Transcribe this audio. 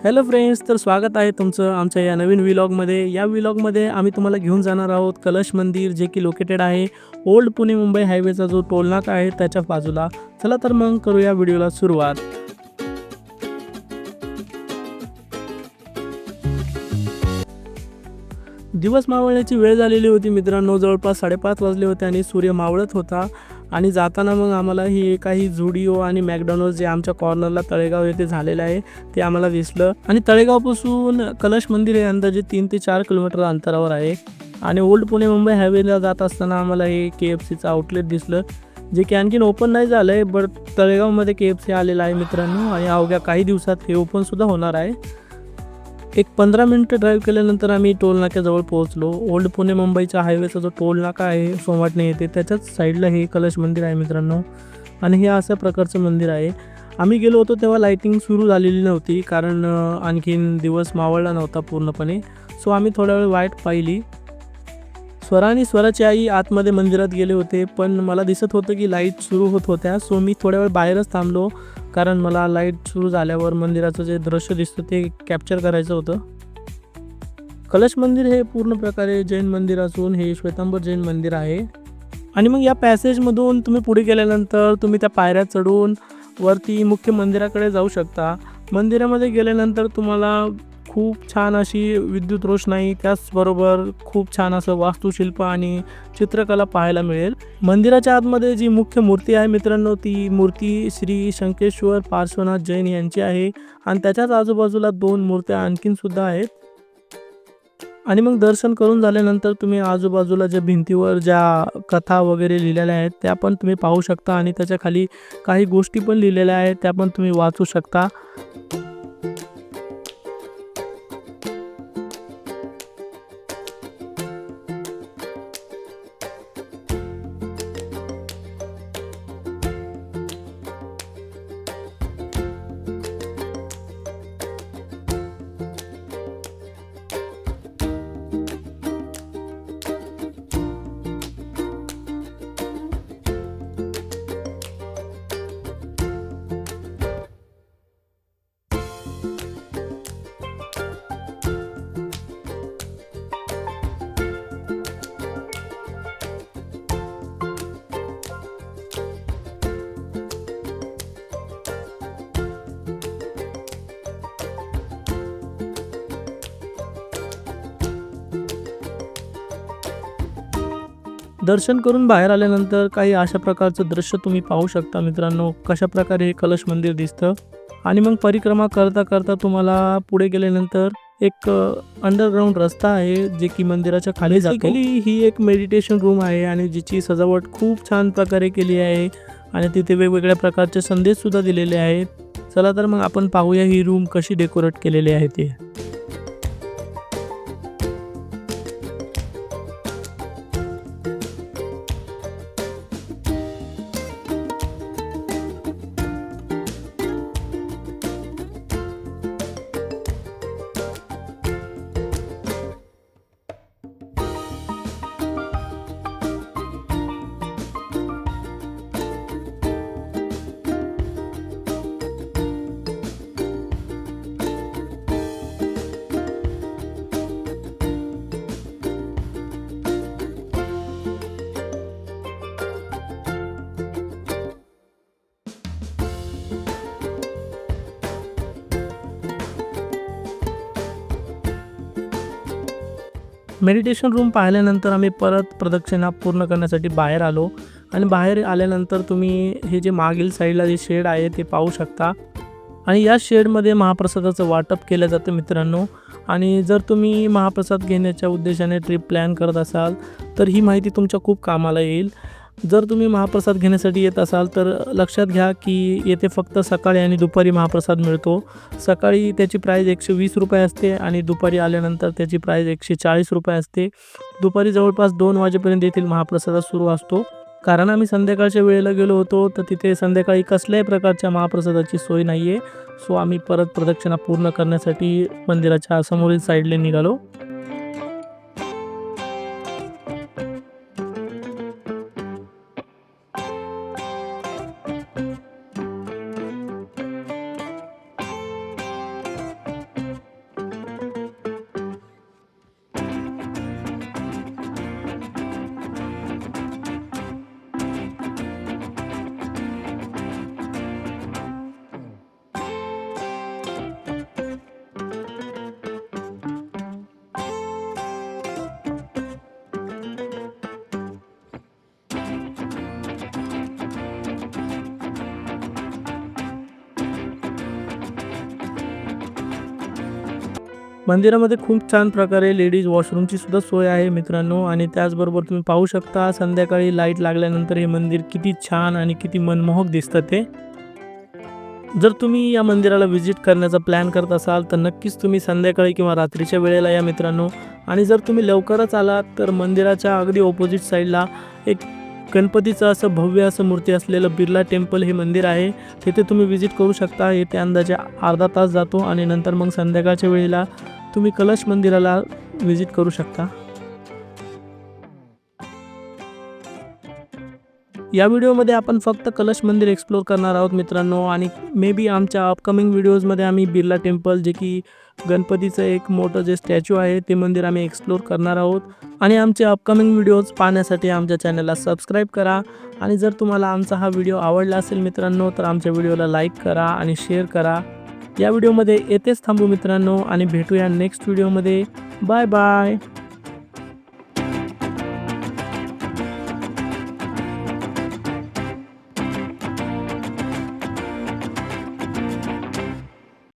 Hello friends, तर स्वागत आहे तुमचं आमच्या या नवीन व्लॉगमध्ये. या व्लॉगमध्ये आम्ही तुम्हाला घेऊन जाणार आहोत कलश मंदिर, जे की लोकेटेड आहे ओल्ड पुणे मुंबई हायवेचा जो टोलनाका आहे त्याच्या बाजूला. चला तर मग करूया व्हिडिओला सुरुवात. दिवस मावळण्याची वेळ झालेली होती मित्रांनो. जवळपास 5:30 वाजले होते आणि सूर्य मावळत होता. आणि जाताना मग आम्हाला ही काही झुडिओ आणि मॅकडॉनल्ड्स जे आमच्या कॉर्नरला तळेगाव येथे झालेलं आहे ते आम्हाला दिसलं. आणि तळेगावपासून कलश मंदिर हे अंदाजे 3 ते 4 किलोमीटर अंतरावर आहे. आणि ओल्ड पुणे मुंबई हायवेला जात असताना आम्हाला हे KFCचं आउटलेट दिसलं, जे की आणखीन ओपन नाही झालं आहे. बट तळेगावमध्ये KFC आलेलं आहे मित्रांनो, आणि अवघ्या काही दिवसात हे ओपनसुद्धा होणार आहे. एक 15 मिनिटं ड्राईव्ह केल्यानंतर आम्ही टोल नाक्याजवळ पोहोचलो. ओल्ड पुणे मुंबईच्या हायवेचा जो टोल नाका आहे सोमाटणे येथे, त्याच्याच साईडला हे कलश मंदिर आहे मित्रांनो. आणि हे अशा प्रकारचं मंदिर आहे. आम्ही गेलो होतो तेव्हा लाईटिंग सुरू झालेली नव्हती, कारण आणखीन दिवस मावळला नव्हता पूर्णपणे. सो आम्ही थोडा वेळ वाट पाहिली. स्वरा आणि स्वराची आई आतमध्ये मंदिरात गेले होते, पण मला दिसत होतं की लाईट सुरू होत होत्या. सो मी थोड्या वेळ बाहेरच थांबलो, कारण मला लाईट सुरू झाल्यावर मंदिराचं जे दृश्य दिसतं ते कॅप्चर करायचं होतं. कलश मंदिर हे पूर्ण प्रकारे जैन मंदिर असून हे श्वेतांबर जैन मंदिर आहे. आणि मग या पॅसेजमधून तुम्ही पुढे गेल्यानंतर तुम्ही त्या पायऱ्या चढून वरती मुख्य मंदिराकडे जाऊ शकता. मंदिरामध्ये गेल्यानंतर तुम्हाला खूप छान अशी विद्युत रोषणाई, त्याचबरोबर खूप छान असं वास्तुशिल्प आणि चित्रकला पाहायला मिळेल. मंदिराच्या आतमध्ये जी मुख्य मूर्ती आहे मित्रांनो, ती मूर्ती श्री शंकेश्वर पार्श्वनाथ जैन यांची आहे. आणि त्याच्याच आजूबाजूला 2 मूर्त्या आणखीन सुद्धा आहेत. आणि मग दर्शन करून झाल्यानंतर तुम्ही आजूबाजूला ज्या भिंतीवर ज्या कथा वगैरे लिहिलेल्या आहेत त्या पण तुम्ही पाहू शकता, आणि त्याच्या खाली काही गोष्टी पण लिहिलेल्या आहेत त्या पण तुम्ही वाचू शकता. दर्शन करून बाहेर आल्यानंतर काही अशा प्रकारचं दृश्य तुम्ही पाहू शकता मित्रांनो, कशाप्रकारे हे कलश मंदिर दिसतं. आणि मग परिक्रमा करता करता तुम्हाला पुढे गेल्यानंतर एक अंडरग्राऊंड रस्ता आहे, जे की मंदिराच्या खाली जातो. ही एक मेडिटेशन रूम आहे आणि जिची सजावट खूप छान प्रकारे केली आहे, आणि तिथे वेगवेगळ्या प्रकारचे संदेशसुद्धा दिलेले आहेत. चला तर मग आपण पाहूया ही रूम कशी डेकोरेट केलेली आहे ते. मेडिटेशन रूम पाहिल्यानंतर आम्ही परत प्रदक्षिणा पूर्ण करण्यासाठी बाहेर आलो. आणि बाहेर आल्यानंतर तुम्ही हे जे मागील साईडला जे शेड आहे ते पाहू शकता. आणि या शेडमध्ये महाप्रसादाचं वाटप केलं जातं मित्रांनो. आणि जर तुम्ही महाप्रसाद घेण्याच्या उद्देशाने ट्रिप प्लॅन करत असाल तर ही माहिती तुमच्या खूप कामाला येईल. जर तुम्ही महाप्रसाद घेण्यासाठी येत असाल तर लक्षात घ्या की येथे फक्त सकाळी आणि दुपारी महाप्रसाद मिळतो. सकाळी त्याची प्राईज 120 रुपये असते, आणि दुपारी आल्यानंतर त्याची प्राईज 140 रुपये असते. दुपारी जवळपास 2 वाजेपर्यंत येथील महाप्रसाद सुरू असतो. कारण आम्ही संध्याकाळच्या वेळेला गेलो होतो तर तिथे संध्याकाळी कसल्याही प्रकारच्या महाप्रसादाची सोय नाही आहे. सो आम्ही परत प्रदक्षिणा पूर्ण करण्यासाठी मंदिराच्या समोरील साईडला निघालो. मंदिरामध्ये खूप छान प्रकारे लेडीज वॉशरूमची सुद्धा सोय आहे मित्रांनो. आणि त्याचबरोबर तुम्ही पाहू शकता संध्याकाळी लाईट लागल्यानंतर हे मंदिर किती छान आणि किती मनमोहक दिसतं ते. जर तुम्ही या मंदिराला व्हिजिट करण्याचा प्लॅन करत असाल तर नक्कीच तुम्ही संध्याकाळी किंवा रात्रीच्या वेळेला या मित्रांनो. आणि जर तुम्ही लवकरच आलात तर मंदिराच्या अगदी ऑपोजिट साईडला एक गणपतीचं असं भव्य असं मूर्ती असलेलं बिर्ला टेम्पल हे मंदिर आहे. तिथे तुम्ही व्हिजिट करू शकता. येथे अंदाजे अर्धा तास जातो आणि नंतर मग संध्याकाळच्या वेळेला तुम्ही कलश मंदिराला व्हिजिट करू शकता. या व्हिडिओमध्ये आपण फक्त कलश मंदिर एक्सप्लोर करणार आहोत मित्रांनो. आणि मे बी आमच्या अपकमिंग व्हिडिओजमध्ये आम्ही बिर्ला टेम्पल जे की गणपतीचं एक मोठं जे स्टॅच्यू आहे ते मंदिर आम्ही एक्सप्लोर करणार आहोत. आणि आमचे अपकमिंग व्हिडिओज पाहण्यासाठी आमच्या चॅनलला सबस्क्राईब करा. आणि जर तुम्हाला आमचा हा व्हिडिओ आवडला असेल मित्रांनो तर आमच्या व्हिडिओला लाईक करा आणि शेअर करा. या व्हिडिओमध्ये येथेच थांबू मित्रांनो आणि भेटूया नेक्स्ट व्हिडिओमध्ये. Bye bye.